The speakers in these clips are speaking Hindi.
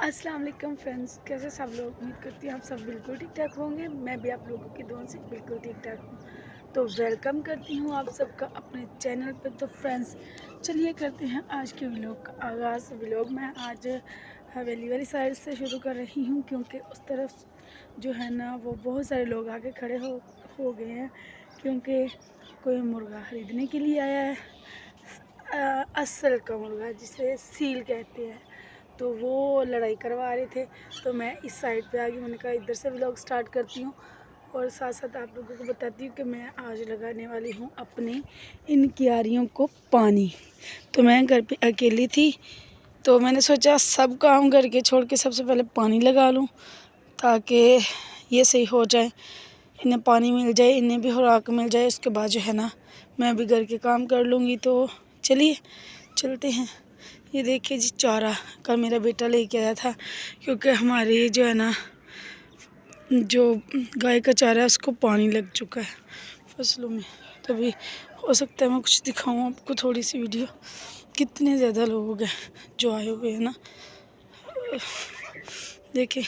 अस्सलाम वालेकुम फ्रेंड्स, कैसे सब लोग। उम्मीद करती हूँ आप सब बिल्कुल ठीक ठाक होंगे। मैं भी आप लोगों की दुआ से बिल्कुल ठीक ठाक हूँ। तो वेलकम करती हूँ आप सबका अपने चैनल पर। तो फ्रेंड्स चलिए करते हैं आज के व्लॉग का आगाज़। व्लॉग मैं आज हवेली वाली साइड से शुरू कर रही हूँ, क्योंकि उस तरफ जो है ना वो बहुत सारे लोग आके खड़े हो गए हैं, क्योंकि कोई मुर्गा ख़रीदने के लिए आया है। असल का मुर्गा जिसे सील कहते हैं, तो वो लड़ाई करवा रहे थे। तो मैं इस साइड पे आ गई। मैंने कहा इधर से व्लॉग स्टार्ट करती हूँ और साथ साथ आप लोगों को बताती हूँ कि मैं आज लगाने वाली हूँ अपनी इन क्यारियों को पानी। तो मैं घर पे अकेली थी, तो मैंने सोचा सब काम करके छोड़ के सबसे पहले पानी लगा लूँ, ताकि ये सही हो जाए, इन्हें पानी मिल जाए, इन्हें भी खुराक मिल जाए। उसके बाद जो है ना मैं भी घर के काम कर लूँगी। तो चलिए चलते हैं। ये देखिए जी, चारा कल मेरा बेटा लेके आया था, क्योंकि हमारे जो है ना जो गाय का चारा है उसको पानी लग चुका है फसलों में। तभी हो सकता है मैं कुछ दिखाऊं आपको, थोड़ी सी वीडियो। कितने ज़्यादा लोग हैं जो आए हुए हैं ना, देखिए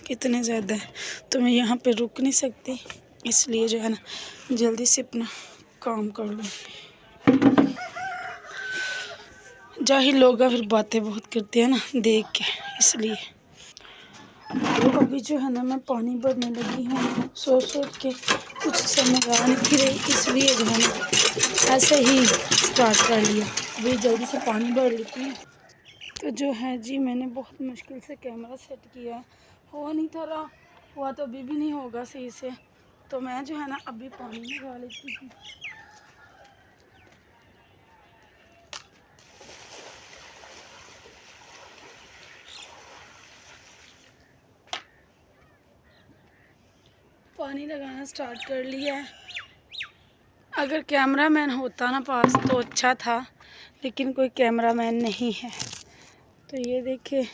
कितने ज़्यादा हैं। तो मैं यहाँ पे रुक नहीं सकती, इसलिए जो है ना जल्दी से अपना काम कर लूँ। जाहिर लोग फिर बातें बहुत करते हैं ना देख के, इसलिए। तो अभी जो है ना मैं पानी भरने लगी हूँ, सोच के कुछ समझ आ नहीं रही, इसलिए जो है ना ऐसे ही स्टार्ट कर लिया। अभी जल्दी से पानी भर लेती हूँ। तो जो है जी, मैंने बहुत मुश्किल से कैमरा सेट किया है, हो नहीं था रहा, हुआ तो अभी भी नहीं होगा सही से। तो मैं जो है ना अभी पानी लगा लेती हूँ। पानी लगाना स्टार्ट कर लिया है। अगर कैमरामैन होता ना पास तो अच्छा था, लेकिन कोई कैमरामैन नहीं है। तो ये देखिए,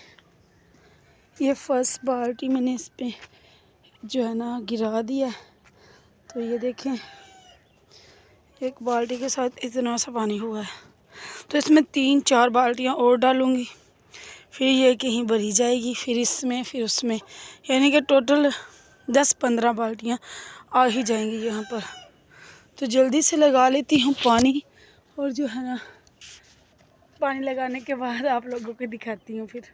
ये फर्स्ट बाल्टी मैंने इस पे जो है ना गिरा दिया। तो ये देखें, एक बाल्टी के साथ इतना सा पानी हुआ है। तो इसमें 3-4 बाल्टियाँ और डालूँगी, फिर ये कहीं भरी जाएगी, फिर इसमें, फिर उसमें, यानी कि टोटल 10-15 बाल्टियाँ आ ही जाएंगी यहाँ पर। तो जल्दी से लगा लेती हूँ पानी, और जो है ना पानी लगाने के बाद आप लोगों को दिखाती हूँ फिर।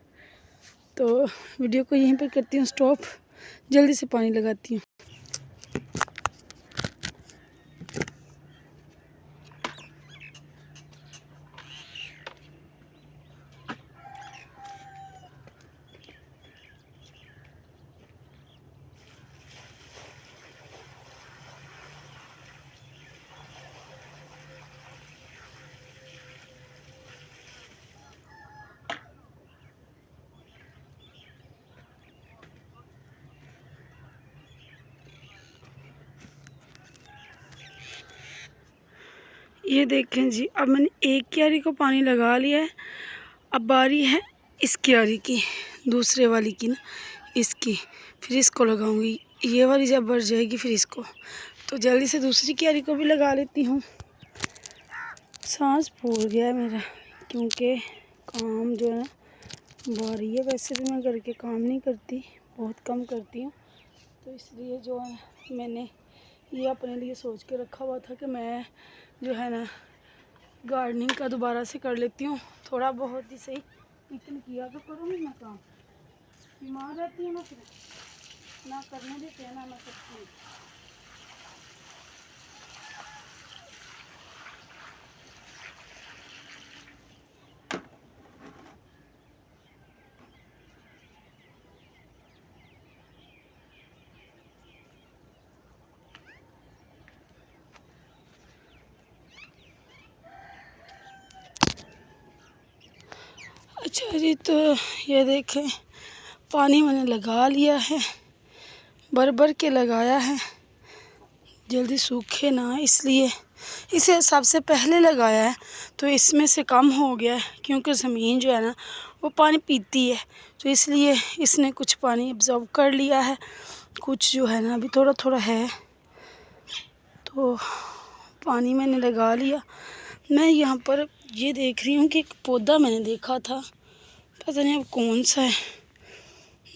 तो वीडियो को यहीं पर करती हूँ स्टॉप, जल्दी से पानी लगाती हूँ। ये देखें जी, अब मैंने एक क्यारी को पानी लगा लिया है। अब बारी है इस क्यारी की, दूसरे वाली की ना, इसकी। फिर इसको लगाऊंगी, ये वाली जब भर जाएगी फिर इसको। तो जल्दी से दूसरी क्यारी को भी लगा लेती हूँ। सांस फूल गया है मेरा, क्योंकि काम जो है ना बारी है। वैसे भी मैं घर के काम नहीं करती, बहुत कम करती हूँ। तो इसलिए जो है मैंने ये अपने लिए सोच के रखा हुआ था कि मैं जो है ना गार्डनिंग का दोबारा से कर लेती हूँ, थोड़ा बहुत ही सही, लेकिन किया तो करूँगी मैं काम। बीमार रहती हूँ ना, फिर ना करने देते हैं ना मैं करती हूँ। अच्छा जी, तो ये देखें पानी मैंने लगा लिया है, भर भर के लगाया है, जल्दी सूखे ना इसलिए इसे सबसे पहले लगाया है। तो इसमें से कम हो गया है, क्योंकि ज़मीन जो है ना वो पानी पीती है, तो इसलिए इसने कुछ पानी अब्ज़ॉर्ब कर लिया है, कुछ जो है ना अभी थोड़ा थोड़ा है। तो पानी मैंने लगा लिया। मैं यहाँ पर ये देख रही हूँ कि एक पौधा मैंने देखा था, पता नहीं अब कौन सा है,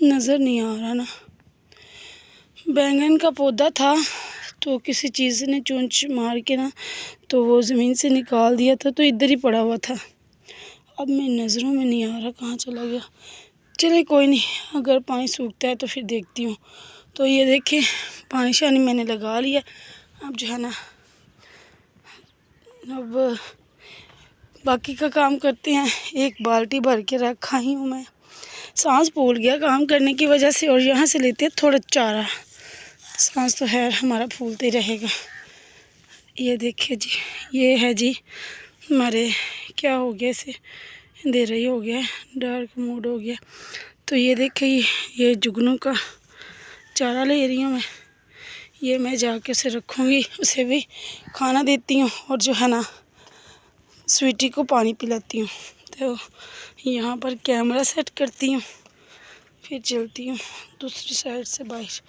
नज़र नहीं आ रहा ना। बैंगन का पौधा था तो किसी चीज़ ने चोंच मार के ना तो वो ज़मीन से निकाल दिया था, तो इधर ही पड़ा हुआ था। अब मेरी नज़रों में नहीं आ रहा कहाँ चला गया। चले कोई नहीं, अगर पानी सूखता है तो फिर देखती हूँ। तो ये देखें पानी शानी मैंने लगा लिया। अब जो है ना अब बाकी का काम करते हैं। एक बाल्टी भर के रखा ही हूँ मैं, सांस फूल गया काम करने की वजह से। और यहाँ से लेते हैं थोड़ा चारा, सांस तो है हमारा फूलते ही रहेगा। ये देखिए जी, ये है जी हमारे, क्या हो गया इसे, अंधेरा ही हो गया, डार्क मोड हो गया। तो ये देखिए ये जुगनू का चारा ले रही हूँ मैं। ये मैं जाके उसे रखूँगी, उसे भी खाना देती हूँ और जो है ना स्वीटी को पानी पिलाती हूँ। तो यहाँ पर कैमरा सेट करती हूँ, फिर चलती हूँ दूसरी साइड से बाहर।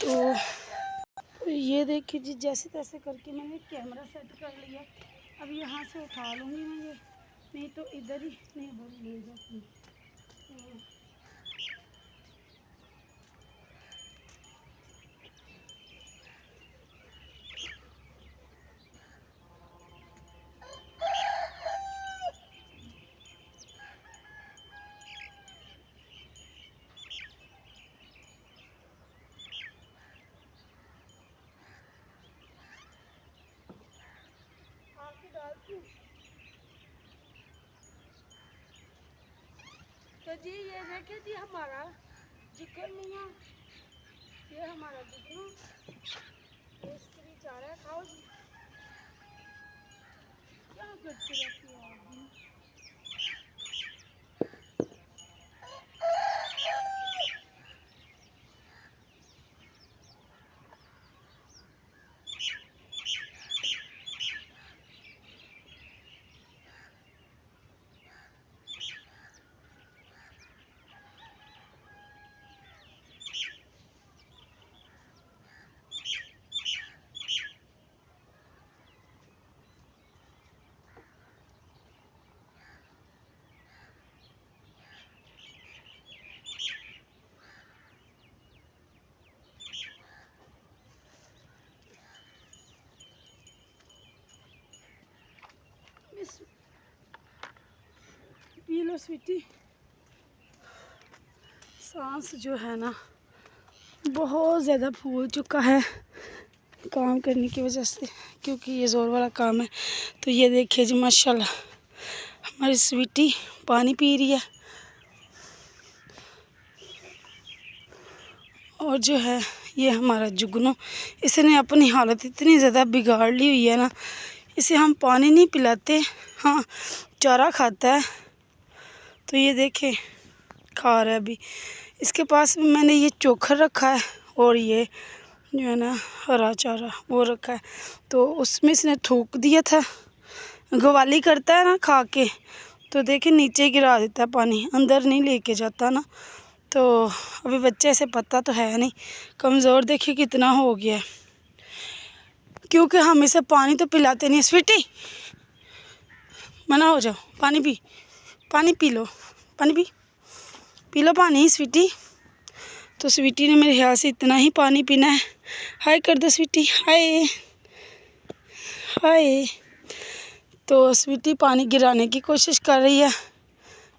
तो ये देखिए जी, जैसे तैसे करके मैंने कैमरा सेट कर लिया। अब यहाँ से उठा लूँगी मैं ये, नहीं तो इधर ही नहीं भर ले जाती। तो जी ये देखिए जी हमारा चिकन मियाँ, ये हमारा जुगनू, इसके लिए चारा है, खाओ जी। क्या करती रहती हो आप भी? P low Sweety. सांस जो है ना बहुत ज़्यादा फूल चुका है काम करने की वजह से, क्योंकि ये ज़ोर वाला काम है। तो ये देखिए जी माशाल्लाह हमारी स्वीटी पानी पी रही है। और जो है ये हमारा जुगनू, इसने अपनी हालत इतनी ज़्यादा बिगाड़ ली हुई है ना, इसे हम पानी नहीं पिलाते, हाँ चारा खाता है। तो ये देखें खा रहा है अभी। इसके पास में मैंने ये चोकर रखा है और ये जो है ना हरा चारा वो रखा है। तो उसमें इसने थूक दिया था, गवाली करता है ना खा के, तो देखें नीचे गिरा देता है पानी, अंदर नहीं लेके जाता ना। तो अभी बच्चे से पता तो है नहीं, कमज़ोर देखिए कितना हो गया है, क्योंकि हम इसे पानी तो पिलाते नहीं। स्वीटी मना हो जाओ, पानी पी लो, पानी पी लो पानी स्वीटी। तो स्वीटी ने मेरे ख्याल से इतना ही पानी पीना है। हाय कर दो स्वीटी, हाय हाय। तो स्वीटी पानी गिराने की कोशिश कर रही है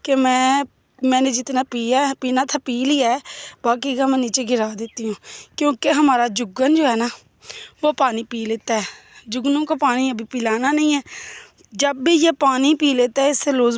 कि मैंने जितना पीना था पी लिया है, बाकी का मैं नीचे गिरा देती हूँ, क्योंकि हमारा जुगन जो है ना वो पानी पी लेता है। जुगनू को पानी अभी पिलाना नहीं है, जब भी ये पानी पी लेता है इससे लूज़